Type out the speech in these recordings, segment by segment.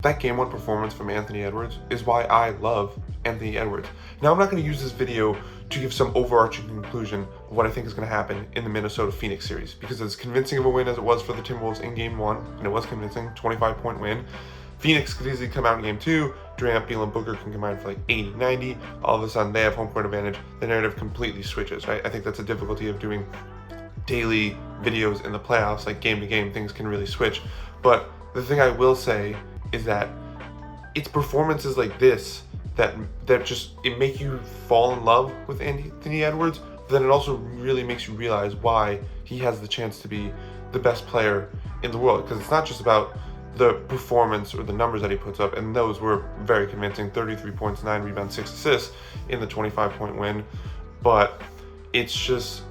That game one performance from Anthony Edwards is why I love Anthony Edwards. Now, I'm not going to use this video to give some overarching conclusion of what I think is going to happen in the Minnesota-Phoenix series, because as convincing of a win as it was for the Timberwolves in game one, and it was convincing, 25-point win, Phoenix could easily come out in game two, Durant, Beal, and Booker can combine for like 80, 90, all of a sudden they have home court advantage, the narrative completely switches, right? I think that's the difficulty of doing daily videos in the playoffs, like game to game, things can really switch. But the thing I will say is that it's performances like this that just, it make you fall in love with Anthony Edwards, but then it also really makes you realize why he has the chance to be the best player in the world. Because it's not just about the performance or the numbers that he puts up, and those were very convincing, 33 points, 9 rebounds, 6 assists in the 25-point win, but it's just,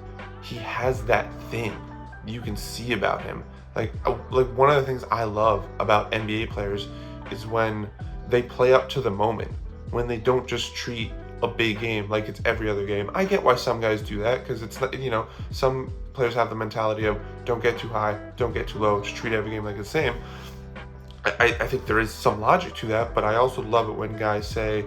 he has that thing you can see about him. Like one of the things I love about NBA players is when they play up to the moment, when they don't just treat a big game like it's every other game. I get why some guys do that, because it's not, you know, some players have the mentality of don't get too high, don't get too low, just treat every game like it's the same. I think there is some logic to that, but I also love it when guys say,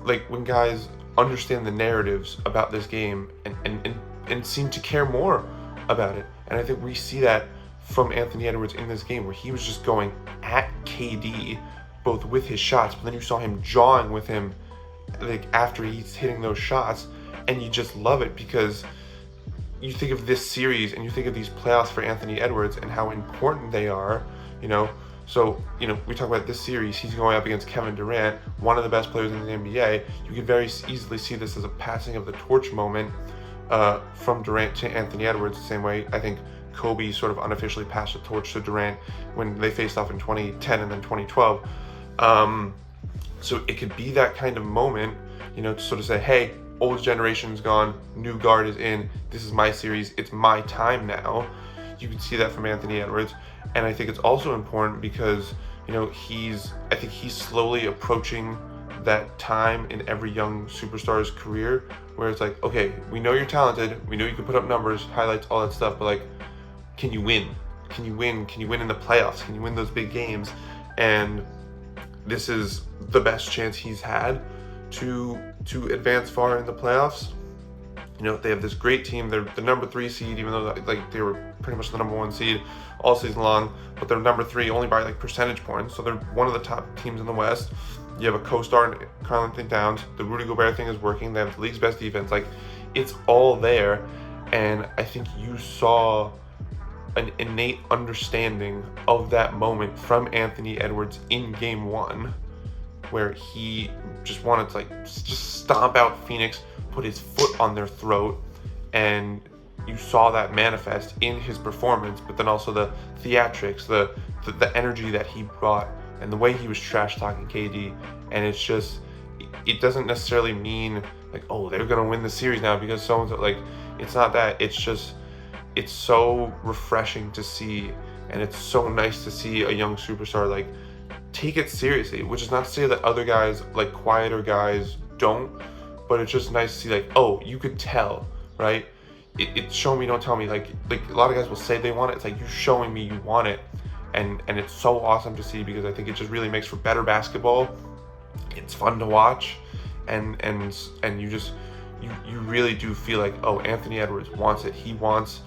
like when guys understand the narratives about this game and seem to care more about it. And I think we see that from Anthony Edwards in this game, where he was just going at KD, both with his shots, but then you saw him jawing with him like after he's hitting those shots, and you just love it because you think of this series and you think of these playoffs for Anthony Edwards and how important they are, you know. So, you know, we talk about this series, he's going up against Kevin Durant, one of the best players in the NBA. You can very easily see this as a passing of the torch moment from Durant to Anthony Edwards, the same way I think Kobe sort of unofficially passed the torch to Durant when they faced off in 2010 and then 2012. So it could be that kind of moment, you know, to sort of say, hey, old generation's gone, new guard is in, this is my series, it's my time now. You can see that from Anthony Edwards. And I think it's also important because, you know, I think he's slowly approaching that time in every young superstar's career where it's like, okay, we know you're talented, we know you can put up numbers, highlights, all that stuff, but like, can you win? Can you win? Can you win in the playoffs? Can you win those big games? And this is the best chance he's had to advance far in the playoffs. You know, they have this great team. They're the number 3 seed, even though like they were pretty much the number 1 seed all season long, but they're number 3 only by like percentage points. So they're one of the top teams in the West. You have a co-star in Karl-Anthony Towns. The Rudy Gobert thing is working. They have the league's best defense. Like, it's all there. And I think you saw an innate understanding of that moment from Anthony Edwards in game one, where he just wanted to like just stomp out Phoenix, put his foot on their throat, and you saw that manifest in his performance, but then also the theatrics, the energy that he brought, and the way he was trash talking KD. And it's just, it doesn't necessarily mean like, oh, they're gonna win the series now because so-and-so, like, it's not that. It's just, it's so refreshing to see, and it's so nice to see a young superstar like take it seriously, which is not to say that other guys, like quieter guys, don't, but it's just nice to see like, oh, you could tell, right? It's show me, don't tell me. Like a lot of guys will say they want it. It's like, you showing me you want it, and it's so awesome to see, because I think it just really makes for better basketball. It's fun to watch, and you really do feel like, oh, Anthony Edwards wants it. He wants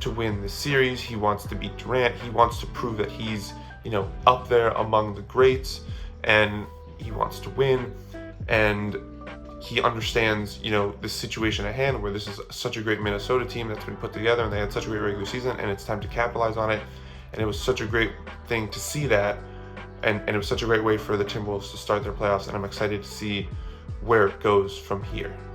to win the series. He wants to beat Durant. He wants to prove that he's, you know, up there among the greats, and he wants to win, and he understands, you know, the situation at hand, where this is such a great Minnesota team that's been put together, and they had such a great regular season, and it's time to capitalize on it. And it was such a great thing to see that, and it was such a great way for the Timberwolves to start their playoffs, and I'm excited to see where it goes from here.